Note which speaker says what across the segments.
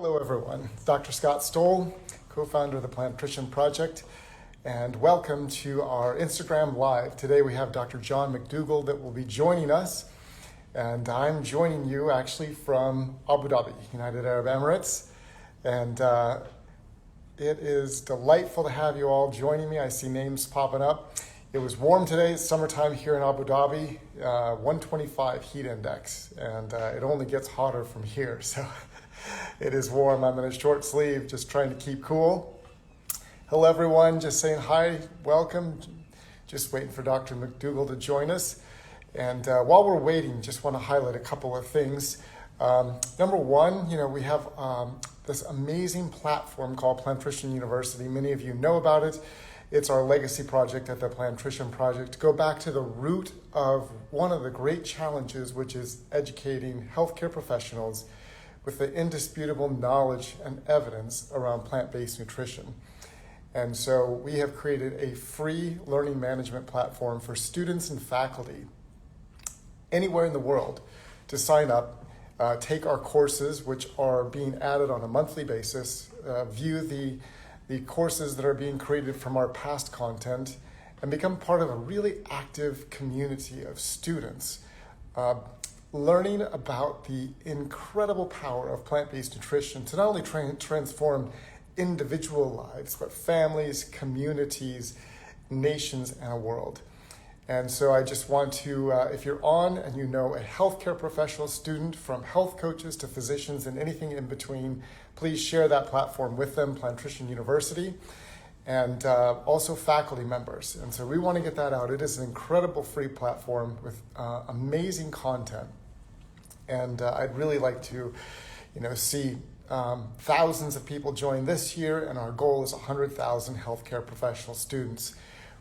Speaker 1: Hello everyone, it's Dr. Scott Stoll, co-founder of the Plantrician Project, and welcome to our Instagram Live. Today we have Dr. John McDougall that will be joining us, and I'm joining you actually from Abu Dhabi, United Arab Emirates, and it is delightful to have you all joining me. I see names popping up. It was warm today, it's summertime here in Abu Dhabi, 125 heat index, and it only gets hotter from here, so it is warm. I'm in a short sleeve, just trying to keep cool. Hello everyone, just saying hi, welcome. Just waiting for Dr. McDougall to join us. And while we're waiting, just want to highlight a couple of things. Number one, we have this amazing platform called Plantrician University. Many of you know about it. It's our legacy project at the Plantrician Project to go back to the root of one of the great challenges, which is educating healthcare professionals with the indisputable knowledge and evidence around plant-based nutrition. And so we have created a free learning management platform for students and faculty anywhere in the world to sign up, take our courses, which are being added on a monthly basis, view the courses that are being created from our past content, and become part of a really active community of students learning about the incredible power of plant-based nutrition to not only transform individual lives, but families, communities, nations, and a world. And so I just want to, if you're on and you know a healthcare professional student, from health coaches to physicians and anything in between, please share that platform with them, Plantrician University, and also faculty members. And so we want to get that out. It is an incredible free platform with amazing content. And I'd really like to, see thousands of people join this year, and our goal is 100,000 healthcare professional students,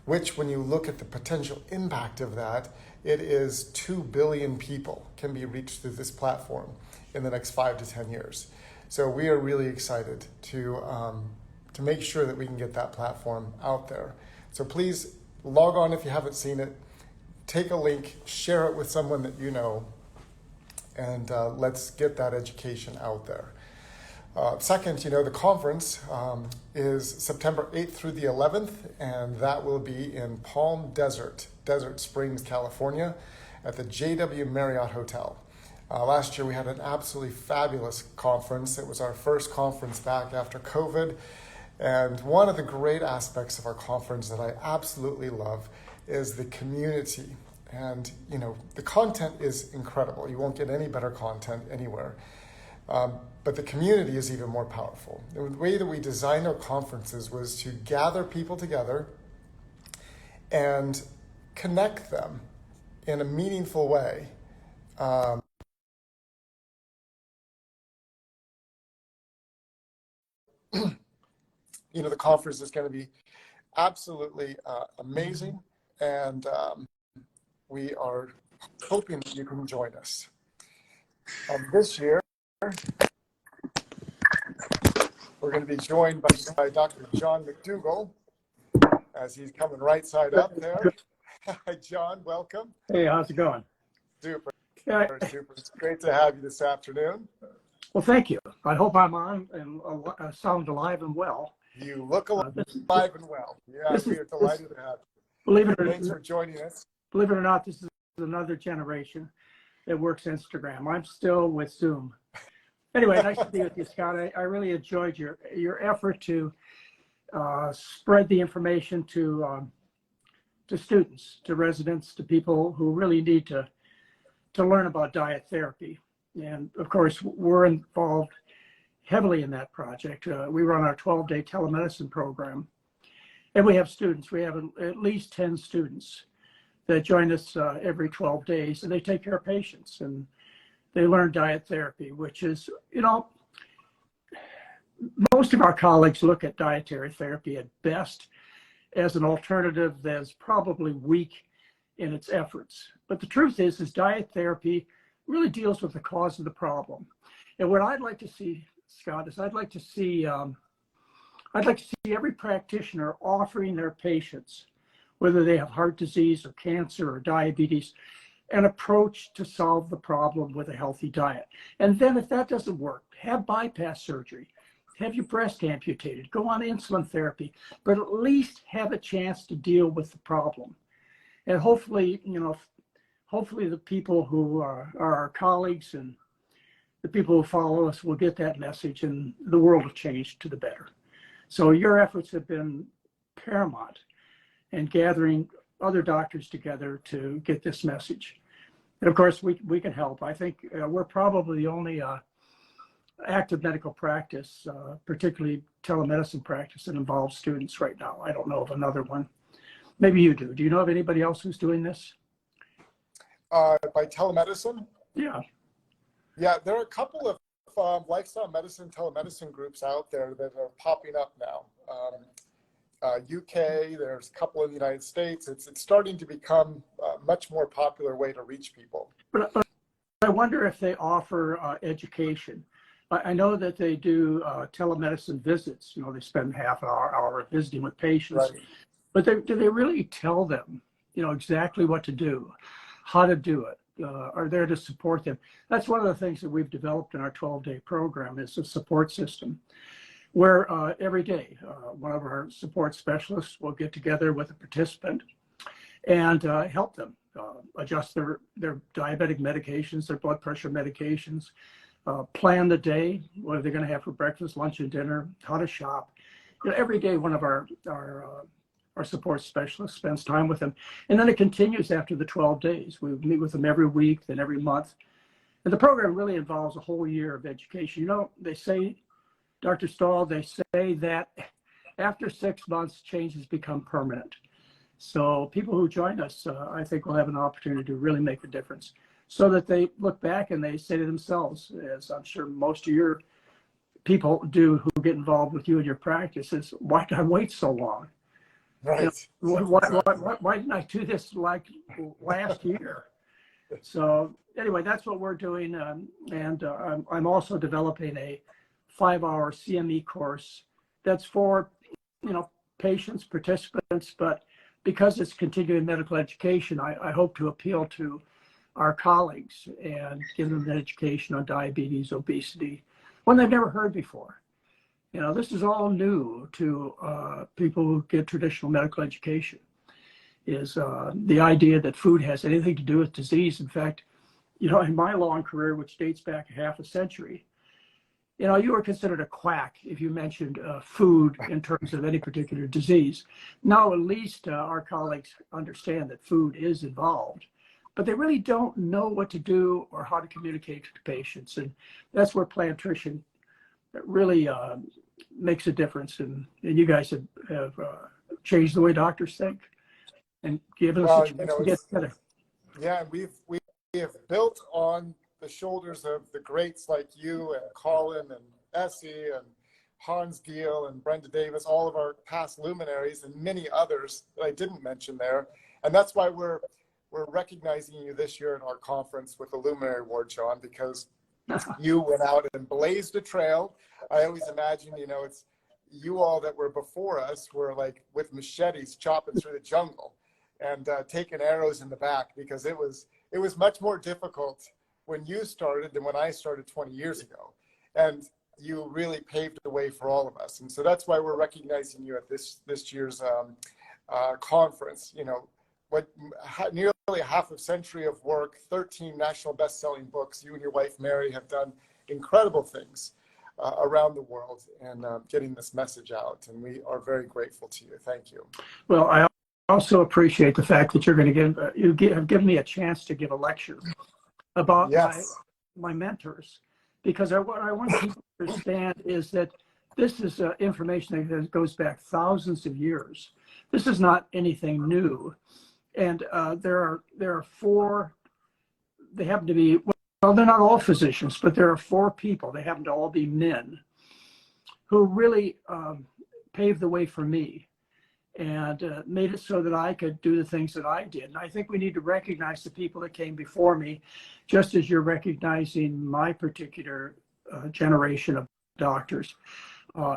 Speaker 1: which when you look at the potential impact of that, it is 2 billion people can be reached through this platform in the next 5 to 10 years. So we are really excited to make sure that we can get that platform out there. So please log on if you haven't seen it, take a link, share it with someone that you know, and let's get that education out there. Second, the conference is September 8th through the 11th, and that will be in Palm Desert Springs, California, at the JW Marriott Hotel. Last year we had an absolutely fabulous conference. It was our first conference back after COVID, and one of the great aspects of our conference that I absolutely love is the community. And, the content is incredible. You won't get any better content anywhere. But the community is even more powerful. The way that we designed our conferences was to gather people together and connect them in a meaningful way. The conference is going to be absolutely amazing, and we are hoping that you can join us. This year, we're going to be joined by Dr. John McDougall, as he's coming right side up there. Hi, John, welcome.
Speaker 2: Hey, how's it going?
Speaker 1: Super. It's great to have you this afternoon.
Speaker 2: Well, thank you. I hope I'm on and sound alive and well.
Speaker 1: You look alive and well. Yeah, we are delighted to have you. Thanks for joining us.
Speaker 2: Believe it or not, this is another generation that works Instagram. I'm still with Zoom. Anyway, nice to be with you, Scott. I really enjoyed your effort to spread the information to students, to residents, to people who really need to learn about diet therapy. And of course, we're involved heavily in that project. We run our 12-day telemedicine program, and we have students. We have at least 10 students that join us every 12 days, and they take care of patients, and they learn diet therapy, which is, most of our colleagues look at dietary therapy at best as an alternative that's probably weak in its efforts. But the truth is diet therapy really deals with the cause of the problem. And what I'd like to see, Scott, is I'd like to see every practitioner offering their patients, whether they have heart disease or cancer or diabetes, an approach to solve the problem with a healthy diet. And then if that doesn't work, have bypass surgery, have your breast amputated, go on insulin therapy, but at least have a chance to deal with the problem. And hopefully, hopefully the people who are our colleagues and the people who follow us will get that message, and the world will change to the better. So your efforts have been paramount in gathering other doctors together to get this message. And of course, we can help. I think we're probably the only active medical practice, particularly telemedicine practice, that involves students right now. I don't know of another one. Maybe you do. Do you know of anybody else who's doing this?
Speaker 1: By telemedicine?
Speaker 2: Yeah.
Speaker 1: Yeah, there are a couple of lifestyle medicine, telemedicine groups out there that are popping up now. UK, there's a couple in the United States. It's starting to become a much more popular way to reach people.
Speaker 2: But I wonder if they offer education. I know that they do telemedicine visits. They spend half an hour visiting with patients.
Speaker 1: Right.
Speaker 2: But do they really tell them, exactly what to do, how to do it? Are there to support them? That's one of the things that we've developed in our 12-day program is a support system where every day one of our support specialists will get together with a participant and help them adjust their diabetic medications, their blood pressure medications, plan the day, what are they going to have for breakfast, lunch, and dinner, how to shop. Every day one of our support specialist spends time with them. And then it continues after the 12 days. We meet with them every week, then every month. And the program really involves a whole year of education. They say, Dr. Stoll, they say that after 6 months, changes become permanent. So people who join us, I think will have an opportunity to really make a difference so that they look back and they say to themselves, as I'm sure most of your people do who get involved with you in your practice, is why did I wait so long?
Speaker 1: Right.
Speaker 2: Why didn't I do this like last year? So anyway, that's what we're doing. And I'm also developing a 5-hour CME course that's for, patients, participants, but because it's continuing medical education, I hope to appeal to our colleagues and give them an education on diabetes, obesity, one they've never heard before. This is all new to people who get traditional medical education, is the idea that food has anything to do with disease. In fact, in my long career, which dates back half a century, you were considered a quack if you mentioned food in terms of any particular disease. Now, at least our colleagues understand that food is involved, but they really don't know what to do or how to communicate to patients. And that's where Plantrician really makes a difference. And you guys have changed the way doctors think and given us a chance to get better.
Speaker 1: Yeah, we have built on the shoulders of the greats like you and Colin and Essie and Hans Giel and Brenda Davis, all of our past luminaries and many others that I didn't mention there. And that's why we're recognizing you this year at our conference with the Luminary Award, John, because you went out and blazed a trail. I always imagine, it's you all that were before us were like with machetes chopping through the jungle and taking arrows in the back, because it was much more difficult when you started than when I started 20 years ago. And you really paved the way for all of us. And so that's why we're recognizing you at this year's conference. Nearly half a century of work, 13 national best-selling books. You and your wife, Mary, have done incredible things around the world and getting this message out. And we are very grateful to you. Thank you.
Speaker 2: Well, I also appreciate the fact that you're going to have given me a chance to give a lecture about my mentors, because what I want people to understand is that this is information that goes back thousands of years. This is not anything new. And there are 4, they happen to be, well, they're not all physicians, but there are 4 people, they happen to all be men, who really paved the way for me and made it so that I could do the things that I did. And I think we need to recognize the people that came before me, just as you're recognizing my particular generation of doctors.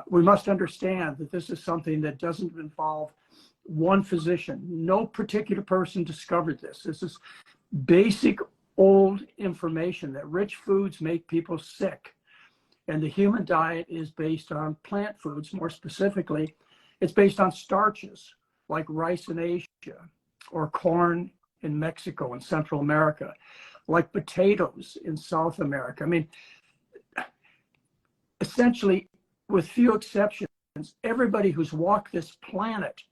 Speaker 2: We must understand that this is something that doesn't involve one physician. No particular person discovered this. basic old information that rich foods make people sick. And the human diet is based on plant foods. More specifically, it's based on starches like rice in Asia, or corn in Mexico and Central America, like potatoes in South America. I mean, essentially, with few exceptions, everybody who's walked this planet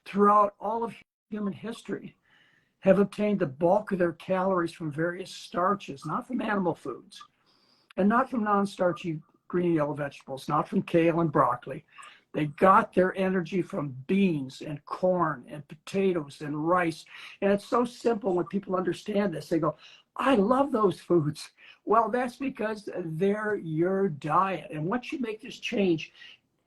Speaker 2: throughout all of human history have obtained the bulk of their calories from various starches, not from animal foods, and not from non-starchy green and yellow vegetables, not from kale and broccoli. They got their energy from beans and corn and potatoes and rice. And it's so simple when people understand this. They go, I love those foods. Well, that's because they're your diet. And once you make this change,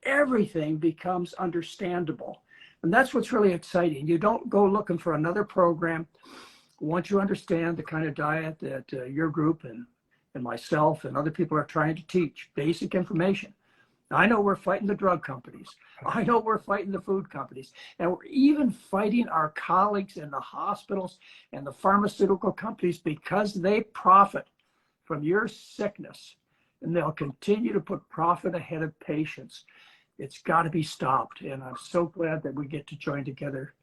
Speaker 2: everything becomes understandable. And that's what's really exciting. You don't go looking for another program. Once you understand the kind of diet that your group and myself and other people are trying to teach, basic information. I know we're fighting the drug companies. I know we're fighting the food companies. And we're even fighting our colleagues in the hospitals and the pharmaceutical companies because they profit from your sickness. And they'll continue to put profit ahead of patients. It's got to be stopped. And I'm so glad that we get to join together,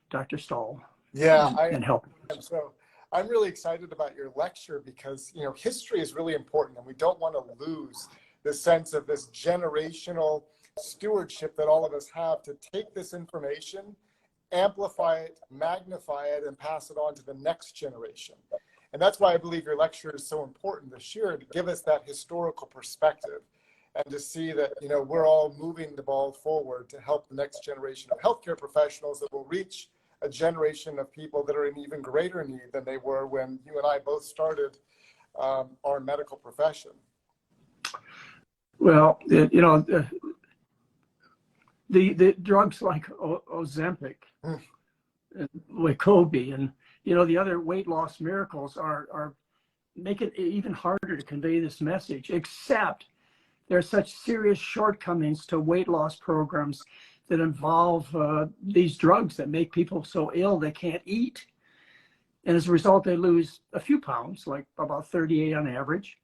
Speaker 2: Dr. Stoll, and help.
Speaker 1: So I'm really excited about your lecture because, history is really important and we don't want to lose the sense of this generational stewardship that all of us have to take this information, amplify it, magnify it, and pass it on to the next generation. And that's why I believe your lecture is so important this year, to give us that historical perspective and to see that, we're all moving the ball forward to help the next generation of healthcare professionals that will reach a generation of people that are in even greater need than they were when you and I both started our medical profession.
Speaker 2: Well, the drugs like Ozempic, and Wegovy, and the other weight loss miracles are make it even harder to convey this message. Except there are such serious shortcomings to weight loss programs that involve these drugs that make people so ill they can't eat, and as a result, they lose a few pounds, like about 38 on average.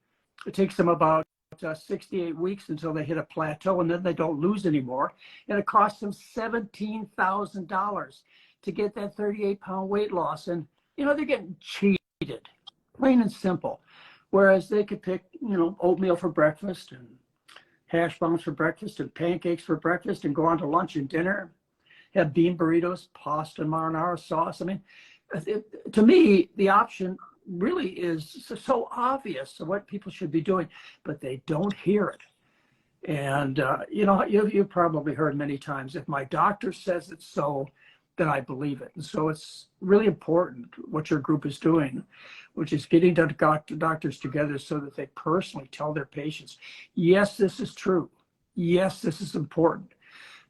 Speaker 2: It takes them about 68 weeks until they hit a plateau, and then they don't lose anymore. And it costs them $17,000 to get that 38-pound weight loss. And, they're getting cheated, plain and simple. Whereas they could pick, oatmeal for breakfast and hash browns for breakfast and pancakes for breakfast and go on to lunch and dinner, have bean burritos, pasta and marinara sauce. I mean, to me, the option really is so obvious of what people should be doing, but they don't hear it. And, you've probably heard many times, if my doctor says it's so, then I believe it. And so it's really important what your group is doing, which is getting doctors together so that they personally tell their patients, yes, this is true. Yes, this is important.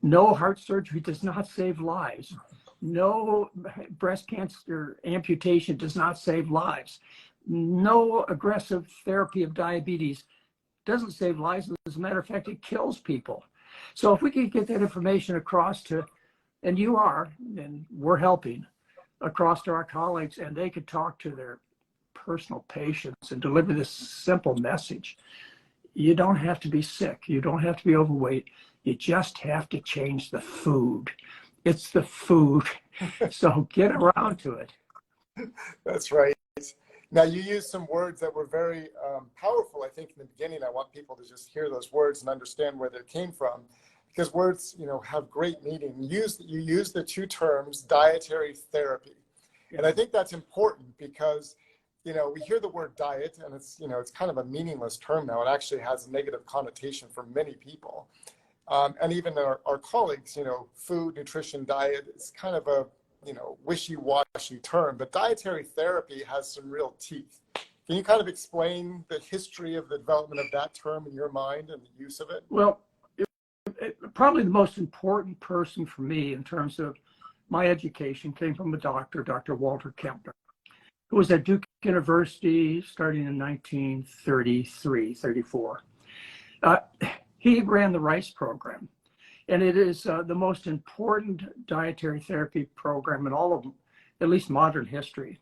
Speaker 2: No heart surgery does not save lives. No breast cancer amputation does not save lives. No aggressive therapy of diabetes doesn't save lives. As a matter of fact, it kills people. So if we can get that information across to, and you are, and we're helping, across to our colleagues, and they could talk to their personal patients and deliver this simple message. You don't have to be sick. You don't have to be overweight. You just have to change the food. It's the food. So get around to it.
Speaker 1: That's right. Now, you used some words that were very powerful. I think in the beginning, I want people to just hear those words and understand where they came from, because words, have great meaning. You use the two terms, dietary therapy. And I think that's important because, we hear the word diet and it's, it's kind of a meaningless term now. It actually has a negative connotation for many people. And even our colleagues, food, nutrition, diet is kind of a, wishy-washy term, but dietary therapy has some real teeth. Can you kind of explain the history of the development of that term in your mind and the use of it?
Speaker 2: Well, probably the most important person for me in terms of my education came from a doctor, Dr. Walter Kempner, who was at Duke University starting in 1933, 34. He ran the RICE program, and it is the most important dietary therapy program in all of, at least modern history.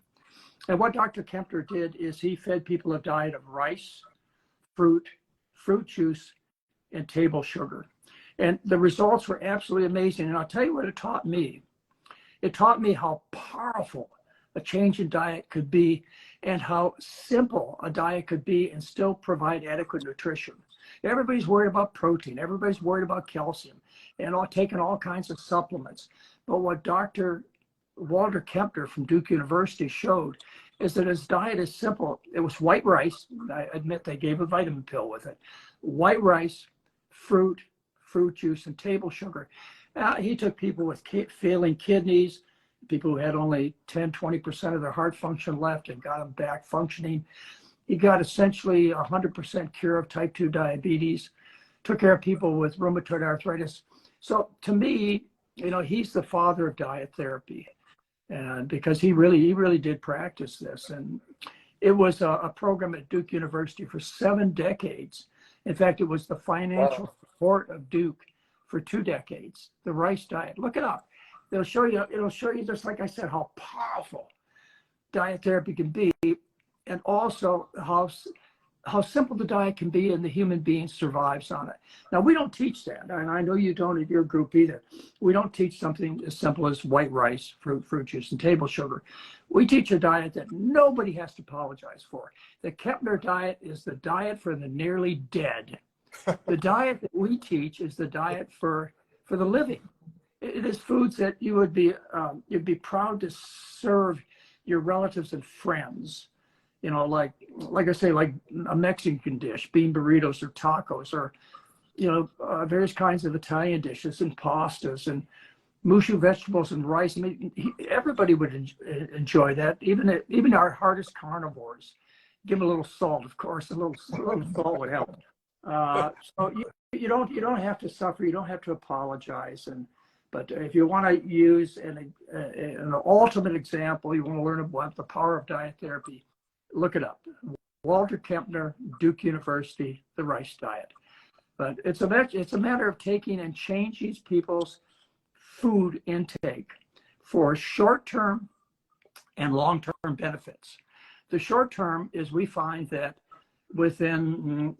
Speaker 2: And what Dr. Kempner did is he fed people a diet of rice, fruit, fruit juice, and table sugar. And the results were absolutely amazing. And I'll tell you what it taught me. It taught me how powerful a change in diet could be and how simple a diet could be and still provide adequate nutrition. Everybody's worried about protein. Everybody's worried about calcium and taking all kinds of supplements. But what Dr. Walter Kempner from Duke University showed is that his diet is simple. It was white rice. I admit they gave a vitamin pill with it. White rice, fruit juice, and table sugar. He took people with failing kidneys, people who had only 10, 20% of their heart function left and got them back functioning. He got essentially 100% cure of type 2 diabetes, took care of people with rheumatoid arthritis. So to me, he's the father of diet therapy. And because he really did practice this. And it was a program at Duke University for 7 decades. In fact, it was the financial support of Duke for 2 decades, the rice diet. Look it up. It'll show you just like I said, how powerful diet therapy can be, and also how simple the diet can be and the human being survives on it. Now, we don't teach that, and I know you don't at your group either. We don't teach something as simple as white rice, fruit juice, and table sugar. We teach a diet that nobody has to apologize for. The Kempner diet is the diet for the nearly dead. The diet that we teach is the diet for the living. It is foods that you'd be proud to serve your relatives and friends. Like I say, like a Mexican dish, bean burritos or tacos, or various kinds of Italian dishes and pastas and mushu vegetables and rice. I mean, everybody would enjoy that. Even our hardest carnivores. Give them a little salt, of course. A little salt would help. So you don't have to suffer. You don't have to apologize. But if you want to use an ultimate example, you want to learn about the power of diet therapy, look it up. Walter Kempner, Duke University, the rice diet. But it's a matter of taking and changing people's food intake for short-term and long-term benefits. The short-term is we find that within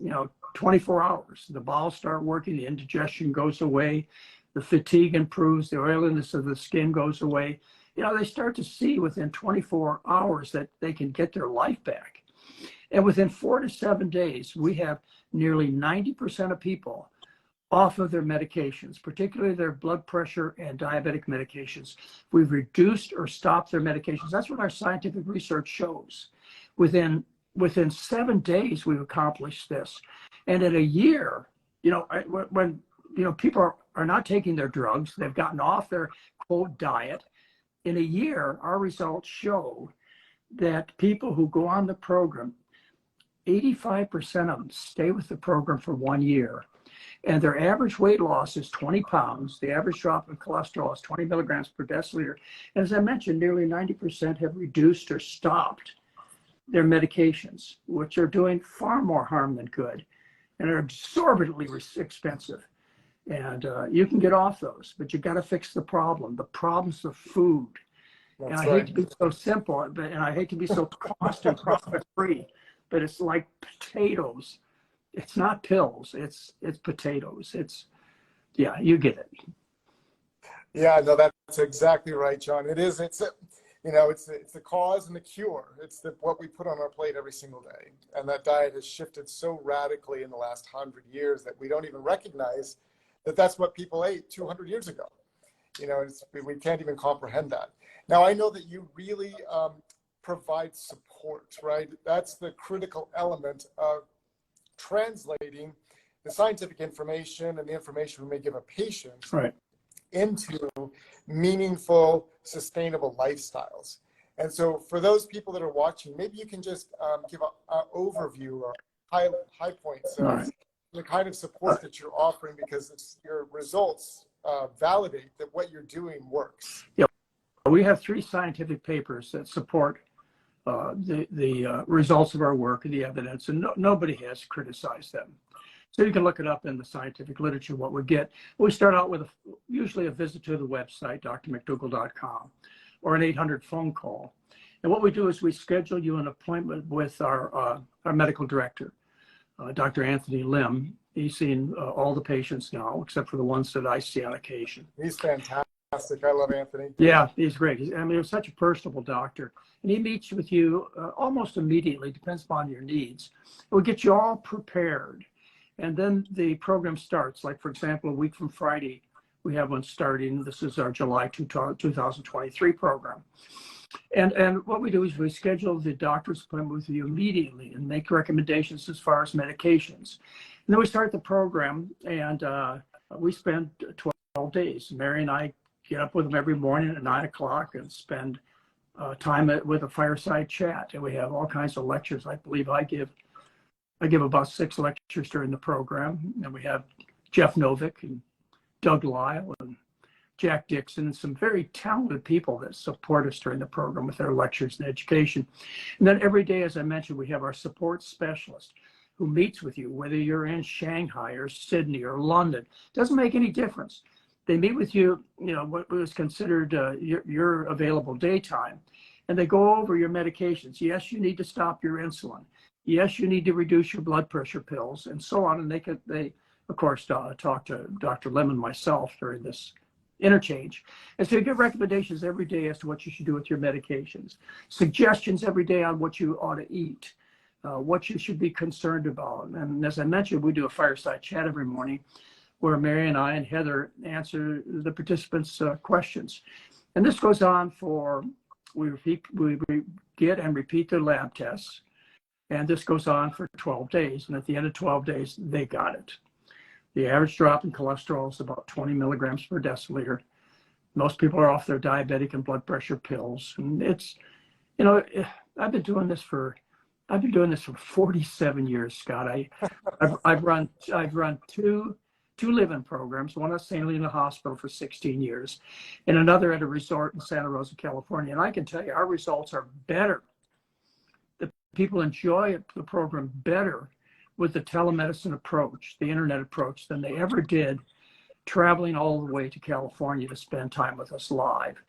Speaker 2: 24 hours, the bowels start working, the indigestion goes away, the fatigue improves, the oiliness of the skin goes away. They start to see within 24 hours that they can get their life back. And within 4 to 7 days, we have nearly 90% of people off of their medications, particularly their blood pressure and diabetic medications. We've reduced or stopped their medications. That's what our scientific research shows. Within 7 days, we've accomplished this. And in a year, when people are not taking their drugs, they've gotten off their quote diet. In a year, our results show that people who go on the program, 85% of them stay with the program for 1 year. And their average weight loss is 20 pounds. The average drop in cholesterol is 20 milligrams per deciliter. And as I mentioned, nearly 90% have reduced or stopped their medications, which are doing far more harm than good and are exorbitantly expensive. And you can get off those, but you got to fix the problem. The problem's the food. That's and I hate to be so simple, and I hate to be so cost and profit free, but it's like potatoes. It's not pills. It's potatoes. You get it.
Speaker 1: Yeah, no, that's exactly right, John. It is. It's the cause and the cure. It's what we put on our plate every single day, and that diet has shifted so radically in the last 100 years that we don't even recognize that that's what people ate 200 years ago. We can't even comprehend that. Now, I know that you really provide support, right? That's the critical element of translating the scientific information and the information we may give a patient into meaningful, sustainable lifestyles. And so for those people that are watching, maybe you can just give an overview or high points of the kind of support that you're offering, because your results validate that what you're doing works.
Speaker 2: Yeah, we have 3 scientific papers that support the results of our work, the evidence, and nobody has criticized them. So you can look it up in the scientific literature, what we get. We start out with usually a visit to the website, drmcdougall.com, or an 800 phone call. And what we do is we schedule you an appointment with our medical director, Dr. Anthony Lim. He's seen all the patients now, except for the ones that I see on occasion.
Speaker 1: He's fantastic. I love Anthony.
Speaker 2: Yeah, he's great. He's such a personable doctor. And he meets with you almost immediately, depends upon your needs. We'll get you all prepared. And then the program starts. Like, for example, a week from Friday, we have one starting. This is our July 2023 program. And what we do is we schedule the doctor's appointment with you immediately and make recommendations as far as medications. And then we start the program, and we spend 12 days. Mary and I get up with them every morning at 9 o'clock and spend time with a fireside chat. And we have all kinds of lectures. I believe I give about 6 lectures during the program. And we have Jeff Novick and Doug Lyle and Jack Dixon, and some very talented people that support us during the program with their lectures and education. And then every day, as I mentioned, we have our support specialist who meets with you, whether you're in Shanghai or Sydney or London. Doesn't make any difference. They meet with you, what was considered your available daytime, and they go over your medications. Yes, you need to stop your insulin. Yes, you need to reduce your blood pressure pills, and so on. And they of course, talk to Dr. Lim and myself during this interchange. And so you get recommendations every day as to what you should do with your medications, suggestions every day on what you ought to eat, what you should be concerned about. And as I mentioned, we do a fireside chat every morning where Mary and I and Heather answer the participants' questions. And this goes on for, we get and repeat their lab tests. And this goes on for 12 days. And at the end of 12 days, they got it. The average drop in cholesterol is about 20 milligrams per deciliter. Most people are off their diabetic and blood pressure pills. And it's, I've been doing this for 47 years, Scott. I've run two live-in programs, one at St. Helena Hospital for 16 years, and another at a resort in Santa Rosa, California. And I can tell you, our results are better. The people enjoy the program better with the telemedicine approach, the internet approach, than they ever did traveling all the way to California to spend time with us live.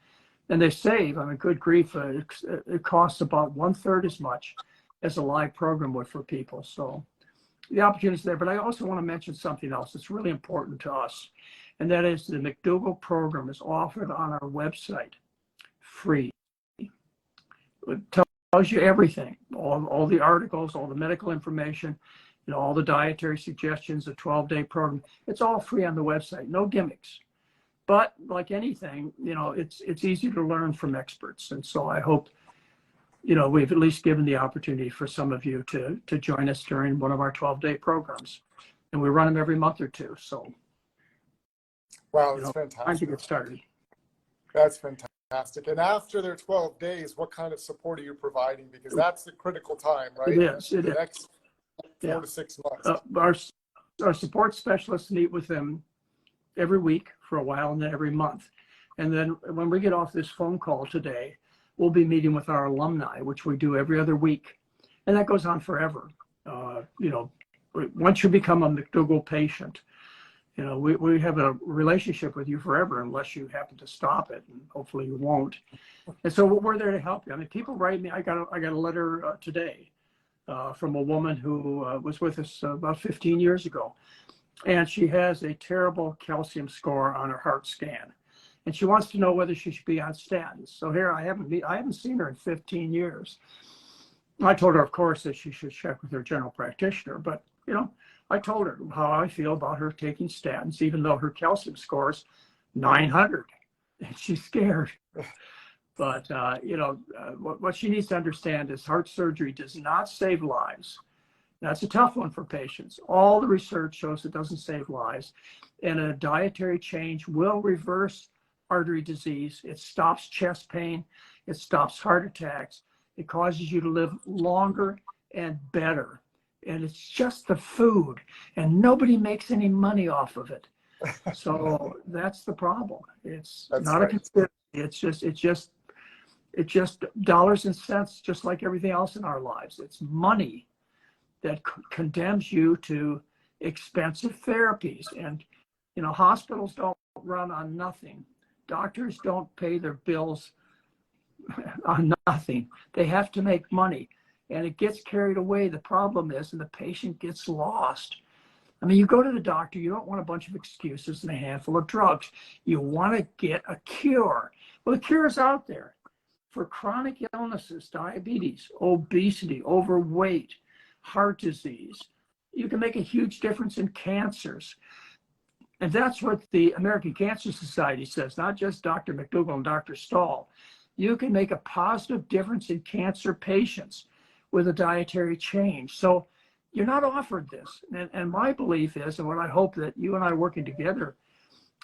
Speaker 2: And they save, good grief, it costs about 1/3 as much as a live program would for people. So the opportunity is there. But I also want to mention something else that's really important to us, and that is the McDougall program is offered on our website, free. It tells you everything, all the articles, all the medical information, all the dietary suggestions, a 12-day program. It's all free on the website, no gimmicks. But like anything, it's easy to learn from experts. And so I hope, we've at least given the opportunity for some of you to join us during one of our 12-day programs. And we run them every month or two. So,
Speaker 1: wow, that's fantastic.
Speaker 2: Time to get started.
Speaker 1: That's fantastic. And after their 12 days, what kind of support are you providing? Because that's the critical time, right?
Speaker 2: It is.
Speaker 1: The next 4 to 6 months.
Speaker 2: Our support specialists meet with them every week for a while, and then every month. And then when we get off this phone call today, we'll be meeting with our alumni, which we do every other week. And that goes on forever. Once you become a McDougall patient, we have a relationship with you forever unless you happen to stop it, and hopefully you won't. And so we're there to help you. People write me. I got a letter today from a woman who was with us about 15 years ago. And she has a terrible calcium score on her heart scan. And she wants to know whether she should be on statins. So here I haven't seen her in 15 years. I told her, of course, that she should check with her general practitioner. But, I told her how I feel about her taking statins, even though her calcium score is 900. And she's scared. But, what she needs to understand is heart surgery does not save lives. That's a tough one for patients. All the research shows it doesn't save lives. And a dietary change will reverse artery disease. It stops chest pain. It stops heart attacks. It causes you to live longer and better. And it's just the food. And nobody makes any money off of it. So that's the problem. It's not a conspiracy. It's just dollars and cents, just like everything else in our lives. It's money that condemns you to expensive therapies. And, hospitals don't run on nothing. Doctors don't pay their bills on nothing. They have to make money, and it gets carried away. The problem is, and the patient gets lost. I mean, you go to the doctor, you don't want a bunch of excuses and a handful of drugs. You want to get a cure. Well, the cure is out there for chronic illnesses, diabetes, obesity, overweight, heart disease. You can make a huge difference in cancers. And that's what the American Cancer Society says, not just Dr. McDougall and Dr. Stoll. You can make a positive difference in cancer patients with a dietary change. So you're not offered this. And my belief is, and what I hope that you and I working together,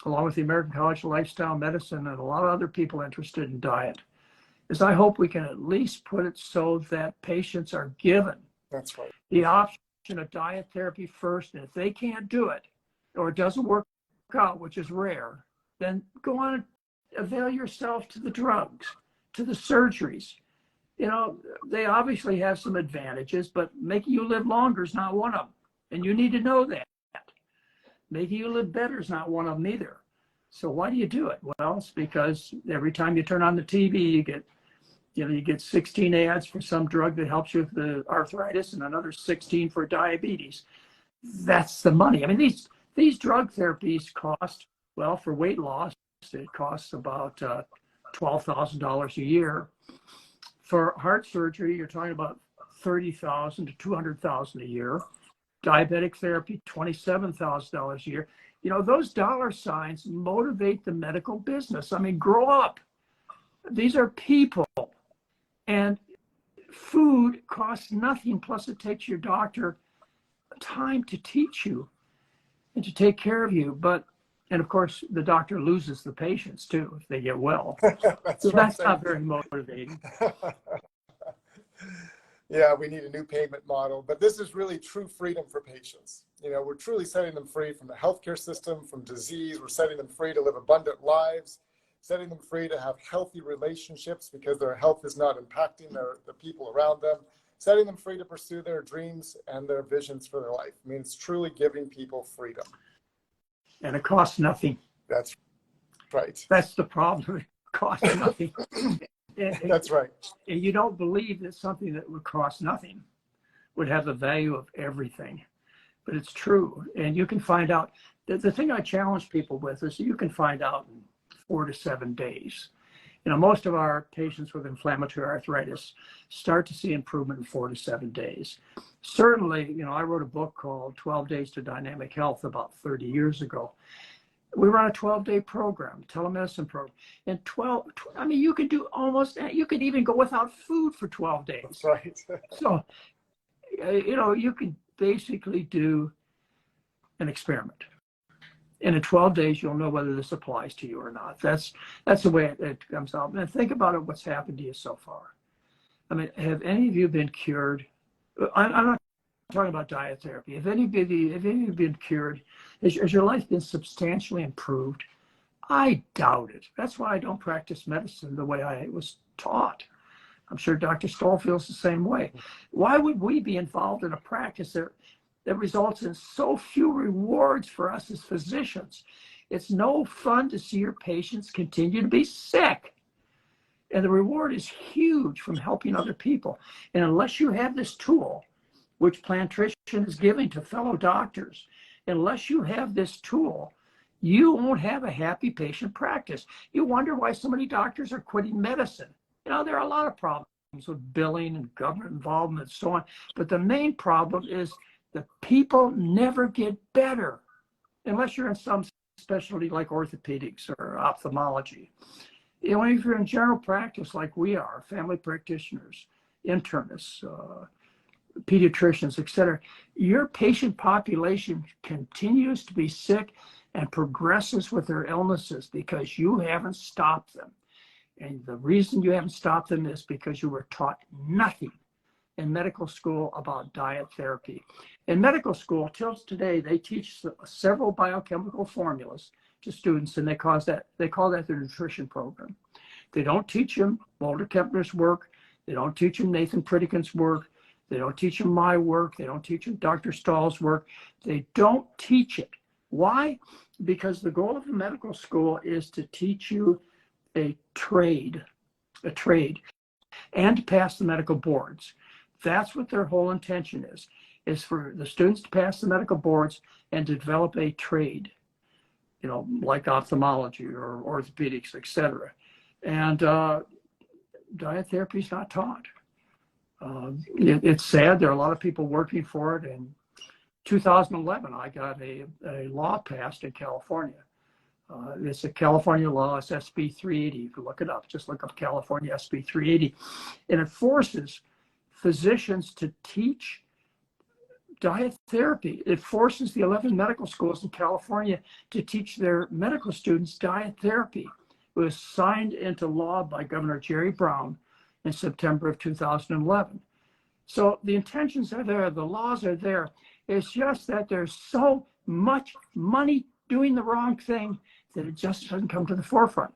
Speaker 2: along with the American College of Lifestyle Medicine and a lot of other people interested in diet, is I hope we can at least put it so that patients are given
Speaker 1: That's right.
Speaker 2: the option of diet therapy first. And if they can't do it, or it doesn't work out, which is rare, then go on and avail yourself to the drugs, to the surgeries. You know, they obviously have some advantages, but making you live longer is not one of them. And you need to know that. Making you live better is not one of them either. So why do you do it? Well, it's because every time you turn on the TV, you get 16 ads for some drug that helps you with the arthritis and another 16 for diabetes. That's the money. I mean, these drug therapies cost, well, for weight loss, it costs about $12,000 a year. For heart surgery, you're talking about $30,000 to $200,000 a year. Diabetic therapy, $27,000 a year. You know, those dollar signs motivate the medical business. I mean, grow up. These are people. And food costs nothing. Plus, it takes your doctor time to teach you and to take care of you. And of course, the doctor loses the patients too if they get well. That's not very motivating.
Speaker 1: Yeah, we need a new payment model, but this is really true freedom for patients. You know, we're truly setting them free from the healthcare system, from disease. We're setting them free to live abundant lives, setting them free to have healthy relationships because their health is not impacting the people around them, setting them free to pursue their dreams and their visions for their life. I mean, it's truly giving people freedom.
Speaker 2: And it costs nothing.
Speaker 1: That's right.
Speaker 2: That's the problem. It costs nothing.
Speaker 1: That's right.
Speaker 2: And you don't believe that something that would cost nothing would have the value of everything. But it's true. And you can find out. The thing I challenge people with is you can find out in 4 to 7 days. You know, most of our patients with inflammatory arthritis start to see improvement in 4 to 7 days. Certainly, you know, I wrote a book called 12 Days to Dynamic Health about 30 years ago. We run a 12-day program, telemedicine program. And you could do you could even go without food for 12 days.
Speaker 1: That's right. So,
Speaker 2: you know, you could basically do an experiment. And in 12 days, you'll know whether this applies to you or not. That's the way it comes out. And think about it, what's happened to you so far. I mean, have any of you been cured? I'm not talking about diet therapy. Have any of you been cured? Has your life been substantially improved? I doubt it. That's why I don't practice medicine the way I was taught. I'm sure Dr. Stoll feels the same way. Why would we be involved in a practice that results in so few rewards for us as physicians? It's no fun to see your patients continue to be sick. And the reward is huge from helping other people. And unless you have this tool, which Plantrician is giving to fellow doctors, unless you have this tool, you won't have a happy patient practice. You wonder why so many doctors are quitting medicine. You know, there are a lot of problems with billing and government involvement and so on. But the main problem is the people never get better unless you're in some specialty like orthopedics or ophthalmology. You know, if you're in general practice like we are, family practitioners, internists, pediatricians, et cetera, your patient population continues to be sick and progresses with their illnesses because you haven't stopped them. And the reason you haven't stopped them is because you were taught nothing in medical school about diet therapy. In medical school, till today, they teach several biochemical formulas to students, and they call that their nutrition program. They don't teach them Walter Kempner's work. They don't teach them Nathan Pritikin's work. They don't teach them my work. They don't teach them Dr. Stoll's work. They don't teach it. Why? Because the goal of the medical school is to teach you a trade, a trade, and to pass the medical boards. That's what their whole intention is for the students to pass the medical boards and to develop a trade, like ophthalmology or orthopedics, etc. And diet therapy is not taught. It's sad. There are a lot of people working for it. In 2011, I got a law passed in California. It's a California law. It's SB 380. You can look it up. Just look up California SB 380. And it forces physicians to teach diet therapy. It forces the 11 medical schools in California to teach their medical students diet therapy. It was signed into law by Governor Jerry Brown in September of 2011. So the intentions are there, the laws are there. It's just that there's so much money doing the wrong thing that it just doesn't come to the forefront.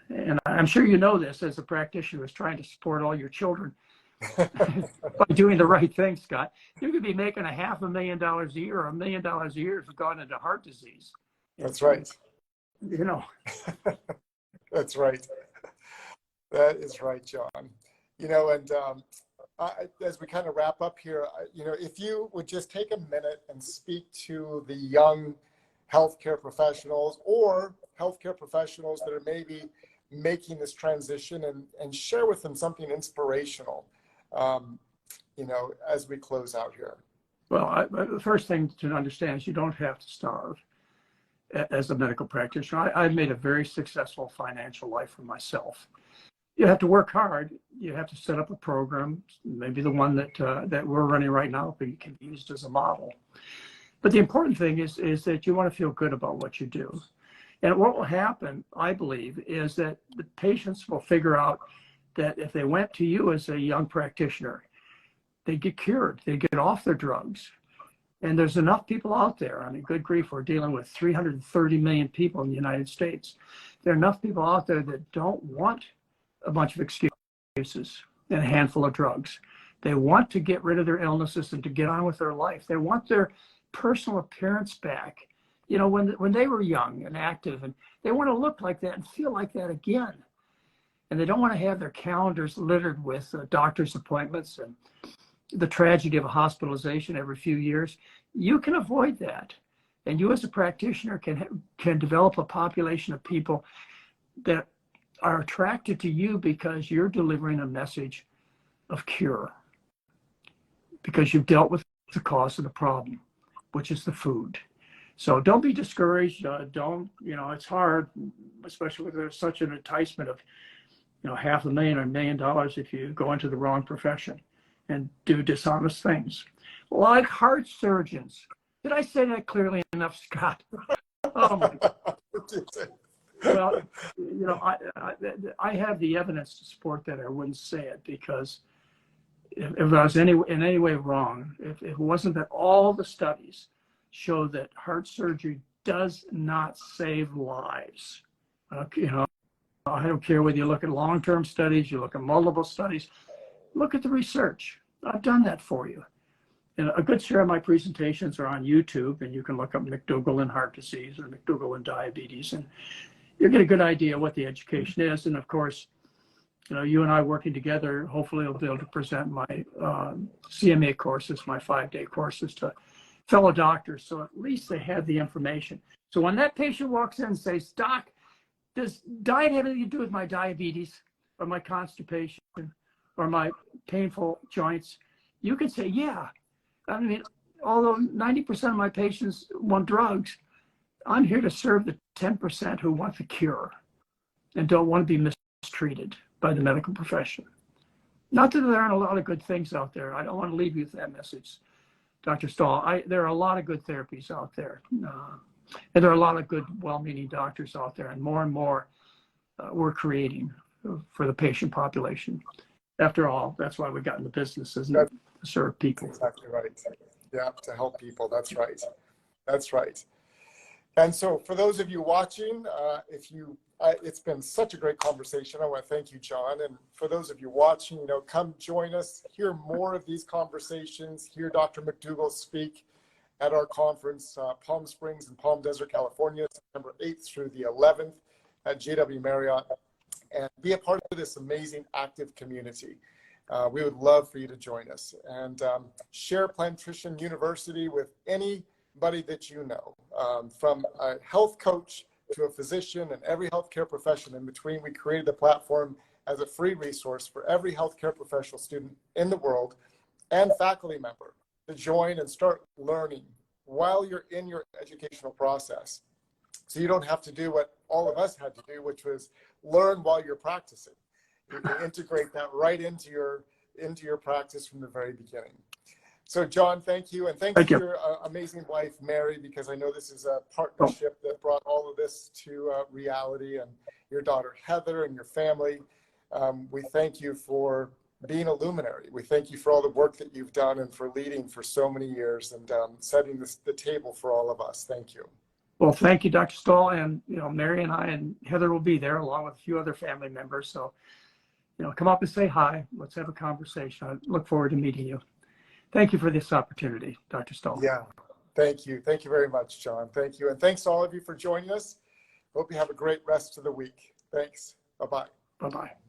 Speaker 2: And I'm sure you know this as a practitioner who's trying to support all your children by doing the right thing, Scott. You could be making $500,000 a year or $1 million a year if you've gone into heart disease.
Speaker 1: That's right. That's right. That is right, John. And as we kind of wrap up here, if you would just take a minute and speak to the young healthcare professionals or healthcare professionals that are maybe making this transition and share with them something inspirational, as we close out here.
Speaker 2: Well, the first thing to understand is you don't have to starve as a medical practitioner. I've made a very successful financial life for myself. You have to work hard. You have to set up a program, maybe the one that we're running right now, but it can be used as a model. But the important thing is that you want to feel good about what you do. And what will happen, I believe, is that the patients will figure out that if they went to you as a young practitioner, they get cured, they get off their drugs. And there's enough people out there. I mean, good grief, we're dealing with 330 million people in the United States. There are enough people out there that don't want a bunch of excuses and a handful of drugs. They want to get rid of their illnesses and to get on with their life. They want their personal appearance back. When they were young and active, and they want to look like that and feel like that again. And they don't want to have their calendars littered with doctor's appointments and the tragedy of a hospitalization every few years. You can avoid that. And you as a practitioner can develop a population of people that are attracted to you because you're delivering a message of cure. Because you've dealt with the cause of the problem, which is the food. So don't be discouraged. It's hard, especially when there's such an enticement of, $500,000 or $1 million if you go into the wrong profession and do dishonest things. Like heart surgeons. Did I say that clearly enough, Scott? Oh my God. Well, I have the evidence to support that. I wouldn't say it because if I was in any way wrong, if it wasn't that all the studies show that heart surgery does not save lives. I don't care whether you look at long-term studies, you look at multiple studies, look at the research. I've done that for you. And a good share of my presentations are on YouTube, and you can look up McDougall and heart disease or McDougall and diabetes, and you'll get a good idea what the education is. And of course, you and I working together, hopefully I'll be able to present my CMA courses, my 5-day courses to fellow doctors, so at least they have the information. So when that patient walks in and says, "Doc, does diet have anything to do with my diabetes or my constipation or my painful joints?" You can say, yeah. I mean, although 90% of my patients want drugs, I'm here to serve the 10% who want the cure and don't want to be mistreated by the medical profession. Not that there aren't a lot of good things out there. I don't want to leave you with that message, Dr. Stoll. There are a lot of good therapies out there. And there are a lot of good, well-meaning doctors out there. And more we're creating for the patient population. After all, that's why we got in the business, isn't it? To serve people.
Speaker 1: That's exactly right. Yeah, to help people. That's right. That's right. And so for those of you watching, it's been such a great conversation. I want to thank you, John. And for those of you watching, come join us, hear more of these conversations, hear Dr. McDougall speak at our conference, Palm Springs and Palm Desert, California, September 8th through the 11th at JW Marriott. and be a part of this amazing active community. We would love for you to join us and share Plantrician University with anybody that you know, from a health coach to a physician and every healthcare profession in between. We created the platform as a free resource for every healthcare professional student in the world and faculty member to join and start learning while you're in your educational process. So you don't have to do what all of us had to do, which was learn while you're practicing. You can integrate that right into your practice from the very beginning. So John, thank you. And thank you to your amazing wife, Mary, because I know this is a partnership that brought all of this to reality, and your daughter, Heather, and your family. We thank you for being a luminary. We thank you for all the work that you've done and for leading for so many years and setting the table for all of us. Thank you.
Speaker 2: Well, thank you, Dr. Stoll. And, Mary and I and Heather will be there along with a few other family members. So, come up and say hi. Let's have a conversation. I look forward to meeting you. Thank you for this opportunity, Dr. Stoll.
Speaker 1: Yeah, thank you. Thank you very much, John. Thank you. And thanks to all of you for joining us. Hope you have a great rest of the week. Thanks. Bye-bye.
Speaker 2: Bye-bye.